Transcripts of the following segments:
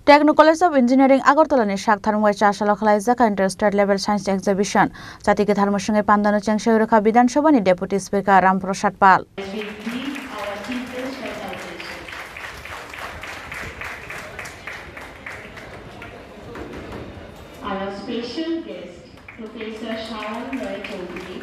Techno College of Engineering Agartala Shak Tharmwai Chashala Khalaiza Interstate Level Science Exhibition Chatike Tharmosunge Pandano Chengshaurukha Bidhan Sabhani Deputy Speaker Ram Prasad Pal. Our special guest, Professor Sharon Roy Chaudhary.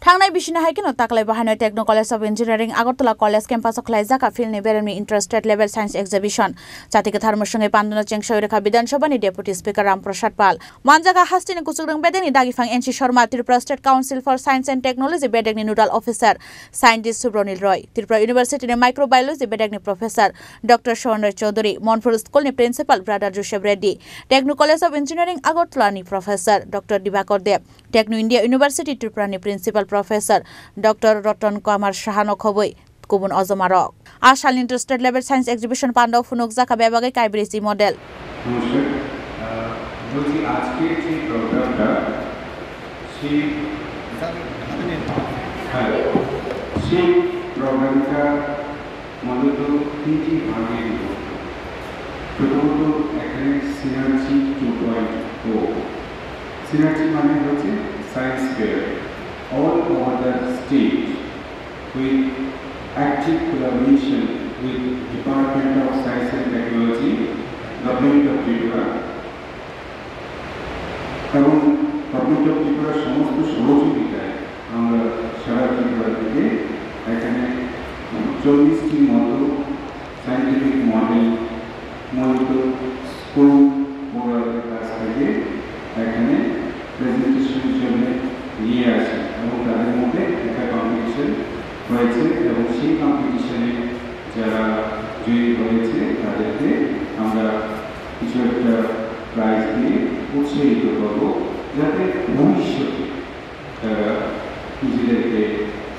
Thangnai bisina haikino taklai bahano Techno College of Engineering Agartala College campus khlaijaka filni beremi Interstate Level Science Exhibition Chatike Tharmosunge Pandano Chengshaurukha Bidhan Sabhani Deputy Speaker Ram Prasad Pal Manjaga Hastini Kusugrang Bedeni Dagifang NC Sharma Tripura State Council for Science and Technology Bedegni Nodal Officer Scientist Subronil Roy Tripura University ni Microbiology Bedegni Professor Dr. Sharon Roy Chaudhary Monfort School ni Principal Brother Joseph Reddy Techno College of Engineering Agartala ni Professor Dr. Dibakar Dev Techno India University Tripura ni Principal Professor Dr. Rotan Kumar Shahano Khoboi Kubun Ozomarok Ashal Interstate Level Science Exhibition Panda Funuk Zaka Bebagai Kaibrisi Model বলছি আজকে যে প্রোগ্রামটা সেই প্রোগ্রামটা মূলত তিনটি ভাগে প্রথমত এখানে সিনার্জি 2.0 সিনার্জি মানে হচ্ছে science fair all over the state with active collaboration with Department of Science and Technology, Government of Tripura, এবং Government of Tripura সমস্ত সহযোগিতায় আমরা সারা ত্রিপুরা থেকে এখানে 40টি মতো সায়েন্টিফিক মডেল মূলত স্কুল বোর্ডের কাছ থেকে এখানে প্রেজেন্টেশনের জন্য নিয়ে আসে এবং তাদের মধ্যে একটা কম্পিটিশন হয়েছে এবং সেই কম্পিটিশনে যারা জয়ী হয়েছে তাদেরকে আমরা কিছু একটা প্রাইজ দিয়ে উৎসাহিত করব যাতে ভবিষ্যতে তারা নিজেদেরকে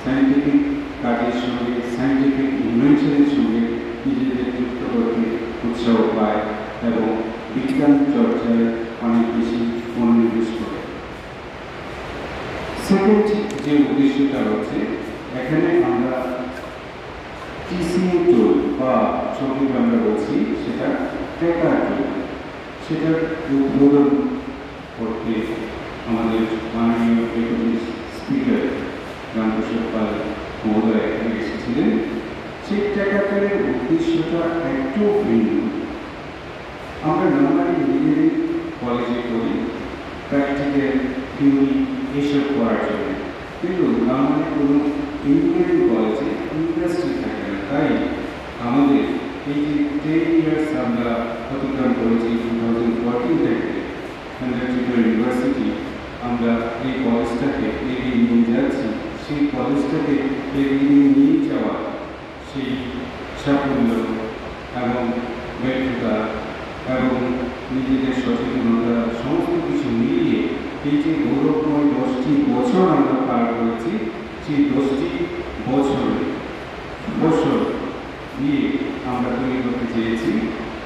সায়েন্টিফিক কাজের সঙ্গে সায়েন্টিফিক ইনভেনশনের সঙ্গে নিজেদের যুক্ত করতে উৎসাহ পায় এবং বিজ্ঞান চর্চায় অনেক বেশি মনোনিবেশ করে সেকেন্ড যে উদ্দেশ্যটা হচ্ছে এখানে আমরা টিচিং টুল বা সংক্ষেপে আমরা বলছি সেটা ট্র্যাকার টুল সেটার উদ্বোধন করতে আমাদের মাননীয় ডেপুটি স্পিকার রাম প্রসাদ পাল মহোদয় এখানে এসেছিলেন সেই ট্র্যাকারের উদ্দেশ্যটা একটু ভিন্ন আমরা নর্মালি নিজেদের কলেজে করি প্র্যাকটিক্যাল থিওরি এসব করার জন্য কিন্তু আমাদের কোনো ইঞ্জিনিয়ারিং কলেজে ইন্ডাস্ট্রি থাকে না তাই আমাদের এই যে 10 ইয়ার্স আমরা অতিক্রম করেছি 2014 থেকে ত্রিপুরা ইউনিভার্সিটি আমরা এই কলেজটাকে এগিয়ে নিয়ে যাচ্ছি সেই কলেজটাকে এগিয়ে নিয়ে যাওয়া সেই সাফল্য এবং ব্যর্থতা এবং নিজেদের সচেতনতা সমস্ত কিছু মিলিয়ে এই যে গৌরবময় 10টি বছর আমরা পার করেছি সেই 10টি বছর দিয়ে আমরা তৈরি করতে চেয়েছি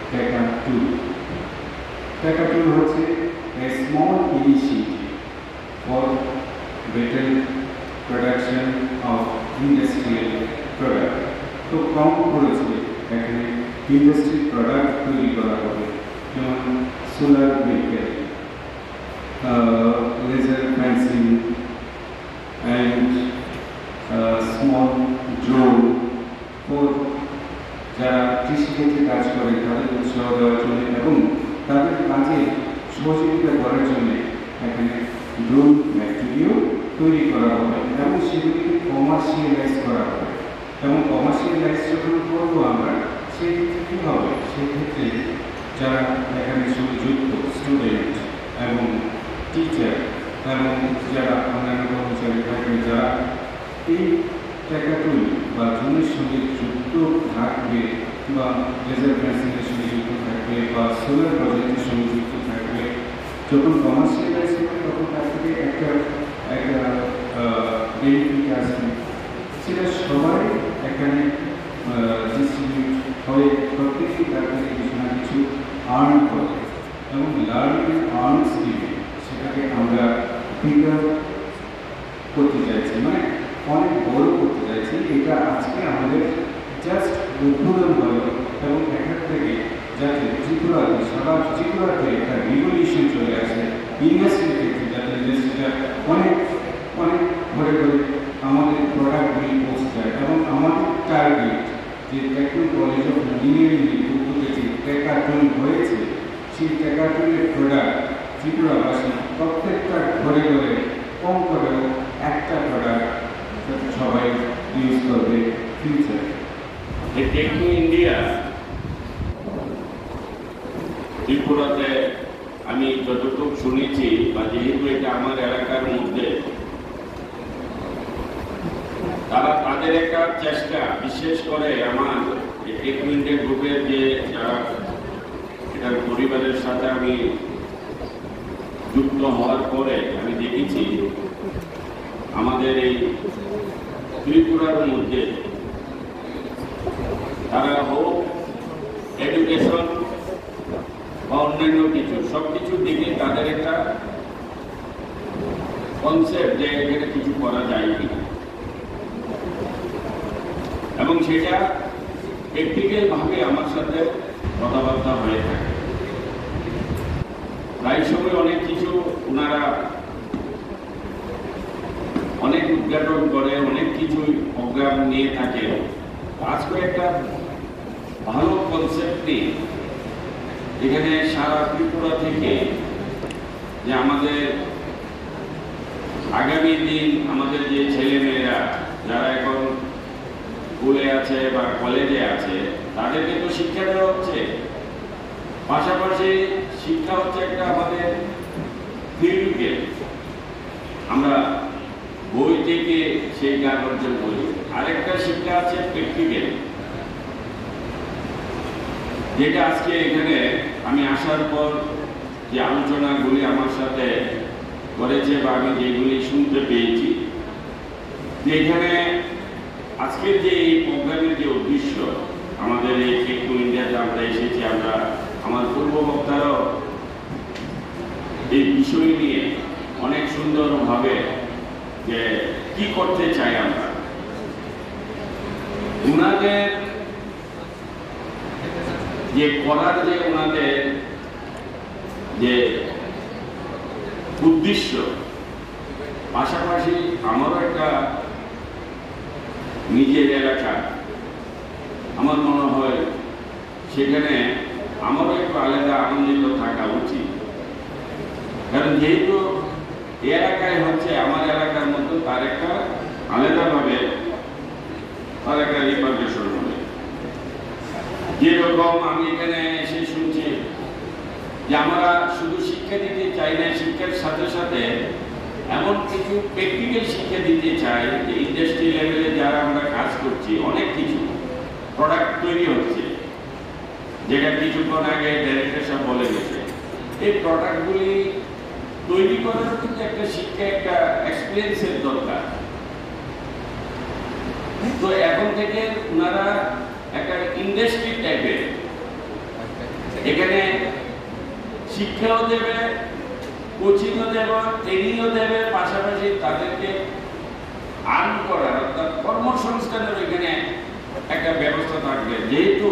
ট্র্যাকার টুল ট্র্যাকার টুল হচ্ছে a small initiative for better production of industrial product তো কম খরচে এখানে ইন্ডাস্ট্রি প্রোডাক্ট তৈরি করা হবে যেমন solar vehicle laser fencing and small drone for যারা কৃষিক্ষেত্রে কাজ করে তাদের উৎসাহ দেওয়ার জন্য এবং তাদের কাজে সহযোগিতা করার জন্য এখানে ড্রোন ম্যাটেরিয়াল তৈরি করা হবে এবং সেগুলিকে কমার্শিয়ালাইজ করা হবে এবং কমার্শিয়ালাইজ যখন করবো আমরা সেই ক্ষেত্রে কী হবে সেক্ষেত্রে যারা এখানে যুক্ত স্টুডেন্ট এবং টিচার এবং যারা অন্যান্য কর্মচারী থাকবে যারা এই ট্র্যাকার টুল বা ড্রোনের সঙ্গে যুক্ত থাকবে বা লেজার মেশিনের সঙ্গে যুক্ত থাকবে বা সোলার প্রজেক্টের সঙ্গে যুক্ত থাকবে যখন কমার্শিয়ালাইজ হবে তখন তার থেকে একটা বেনিফিট আসবে সেটা সবাই এখানে ডিস্ট্রিবিউট হয়ে প্রত্যেকেই তার থেকে কিছু না আর্ন করে এবং লার্ন অ্যান্ড আর্ন স্কিমে সেটাকে আমরা ফিগার করতে চাইছি, মানে অনেক বড় করতে চাইছি। এটা আজকে আমাদের জাস্ট উদ্বোধন হলো এবং এখান থেকে যাতে ত্রিপুরাতে সারা ত্রিপুরাতে একটা রিভলিউশন চলে আসে ইন্ডাস্ট্রির ক্ষেত্রে, যাতে ইন্ডাস্ট্রিটা অনেক অনেক ঘরে ঘরে আমাদের প্রোডাক্টগুলি পৌঁছে যায়। এবং আমাদের টার্গেট যে টেকনো কলেজ অফ ইঞ্জিনিয়ারিং উদ্যোগে যে টেকাটন হয়েছে, সেই টেকাটনের প্রোডাক্ট ত্রিপুরাবাসী প্রত্যেকটা ঘরে ঘরে কম করেও একটা প্রোডাক্ট সবাই ইউজ করবে ফিউচারে। এই টেকনো ইন্ডিয়া ত্রিপুরাতে আমি যতটুকু শুনেছি, বা যেহেতু এটা আমার এলাকার মধ্যে, তারা তাদের একটা চেষ্টা, বিশেষ করে আমার এই টেকনো ইন্ডিয়া গ্রুপের যে যারা এটার পরিবারের সাথে আমি যুক্ত হওয়ার পরে আমি দেখেছি আমাদের এই ত্রিপুরার মধ্যে তারা হোক এডুকেশন বা অন্যান্য কিছু সব কিছুর দিকে তাদের একটা কনসেপ্ট যে এখানে কিছু করা যায় কিনা, এবং সেটা প্র্যাকটিক্যাল ভাবে আমার সাথে কথাবার্তা হয়ে থাকে। প্রায় সময় অনেক কিছু ওনারা অনেক উদ্ঘাটন করে, অনেক কিছু প্রোগ্রাম নিয়ে থাকে। আজকে একটা ভালো কনসেপ্ট নিয়ে এখানে সারা ত্রিপুরা থেকে যে আমাদের আগামী দিন আমাদের যে ছেলেমেয়েরা যারা এখন স্কুলে আছে বা কলেজে আছে, তাদেরকে তো শিক্ষা দেওয়া হচ্ছে, পাশাপাশি শিক্ষা হচ্ছে একটা আমাদের থিওরিক্যাল, আমরা বই থেকে সেই জ্ঞান অর্জন করি। আরেকটা শিক্ষা আছে প্র্যাকটিক্যাল, যেটা আজকে এখানে আমি আসার পর যে আলোচনাগুলি আমার সাথে করেছে বা আমি যেগুলি শুনতে পেয়েছি, যে এখানে আজকের যে এই প্রোগ্রামের যে উদ্দেশ্য, আমাদের এই টেকনো ইন্ডিয়াতে আমরা এসেছি, আমরা আমার পূর্ব বক্তারাও এই বিষয় নিয়ে অনেক সুন্দরভাবে যে কি করতে চাই আমরা, ওনাদের যে করার যে ওনাদের যে উদ্দেশ্য, পাশাপাশি আমারও একটা নিজের এলাকা, আমার মনে হয় সেখানে আমারও একটু আলাদা আনন্দিত থাকা উচিত। কারণ যেহেতু এই এলাকায় হচ্ছে আমার এলাকার মতো, তার একটা আলাদাভাবে তার একটা রিপার্কেশন হবে। যেরকম আমি এখানে এসে শুনছি যে আমরা শুধু শিক্ষা দিতে চাই না, শিক্ষার সাথে সাথে এমন কিছু প্র্যাকটিক্যাল শিক্ষা দিতে চাই যে ইন্ডাস্ট্রি লেভেলে যারা আমরা কাজ করছি, অনেক কিছু প্রোডাক্ট তৈরি হচ্ছে, যেটা কিছুক্ষণ আগে ডাইরেক্টর সাহেব বলে গেছে। এই প্রোডাক্টগুলি তৈরি করার কিন্তু একটা শিক্ষা, একটা এক্সপিরিয়েন্সের দরকার। তো এখন থেকে ওনারা একটা ইন্ডাস্ট্রি টাইপের এখানে শিক্ষাও দেবে, কোচিংও দেবে, ট্রেনিংও দেবে, পাশাপাশি তাদেরকে আর্ন করার অর্থাৎ কর্মসংস্থানের এখানে একটা ব্যবস্থা থাকবে। যেহেতু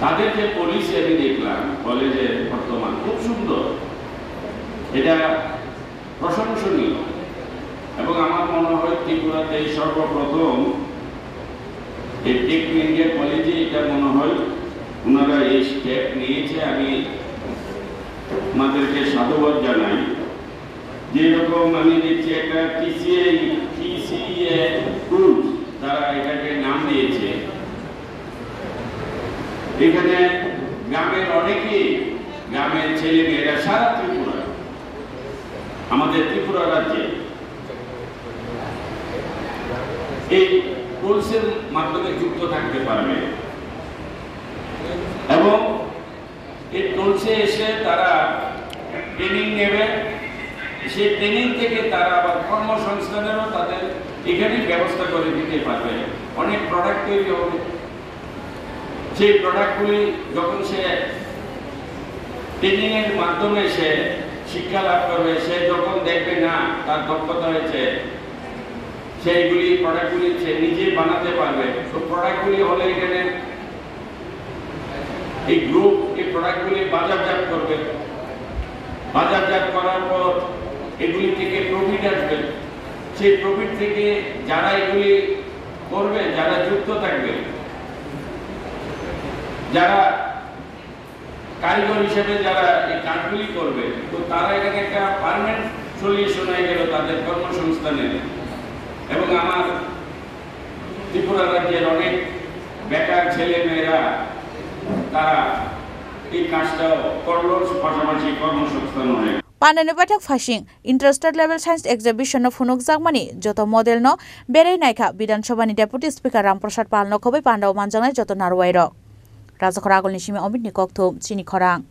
তাদের যে পলিসি আমি দেখলাম কলেজের বর্তমান খুব সুন্দর, এটা প্রশংসনীয়, এবং আমার মনে হয় ত্রিপুরাতে সর্বপ্রথম এই টেকনো ইন্ডিয়া কলেজে এটা মনে হয় ওনারা এই স্টেপ নিয়েছে। আমি আমাদেরকে সাধুবাদ জানাই। যেরকম আমি দেখছি একটা টিসিএ টুলস তারা এটাকে নাম দিয়েছে, এখানে গ্রামের অনেকেই, গ্রামের ছেলে মেয়েরা সারা ত্রিপুরা, আমাদের ত্রিপুরা রাজ্যে এই কোর্সের মাধ্যমে যুক্ত থাকতে পারবে, এবং এই কোর্সে এসে তারা ট্রেনিং নেবে। সেই ট্রেনিং থেকে তারা আবার কর্মসংস্থানেরও তাদের এখানে ব্যবস্থা করে দিতে পারবে। অনেক প্রোডাক্ট তৈরি হবে, সেই প্রোডাক্টগুলি যখন সে ট্রেনিং এর মাধ্যমে সে শিক্ষা লাভ করবে, সে যখন দেখবে না তার দক্ষতা হয়েছে, সেইগুলি প্রোডাক্টগুলি সে নিজে বানাতে পারবে। তো প্রোডাক্টগুলি হলে এখানে এই গ্রুপ এই প্রোডাক্টগুলি বাজারজাত করবে, বাজারজাত করার পর এগুলি থেকে প্রফিট আসবে। সেই প্রফিট থেকে যারা এগুলি করবে, যারা যুক্ত থাকবে, যারা কারিগর হিসেবে যারা এই কাজগুলি করবে, তো তারা এখানে একটা পার্মানেন্ট সলিউশন হয়ে গেল তাদের কর্মসংস্থানের। এবং আমার ত্রিপুরা রাজ্যের অনেক বেকার ছেলে মেয়েরা তারা এই কাজটাও করলো, পাশাপাশি কর্মসংস্থান হয়ে। Pandani Batak Fashing Interested Level Science Exhibition of Funuk Zagmani Joto Model no Bere Naika Bidan Shobani Deputy Speaker Ramprasad Palno Kobe Panda Manjana Joto Narwairo Razakoragol Nishimi Omid Nikokto Chini Korang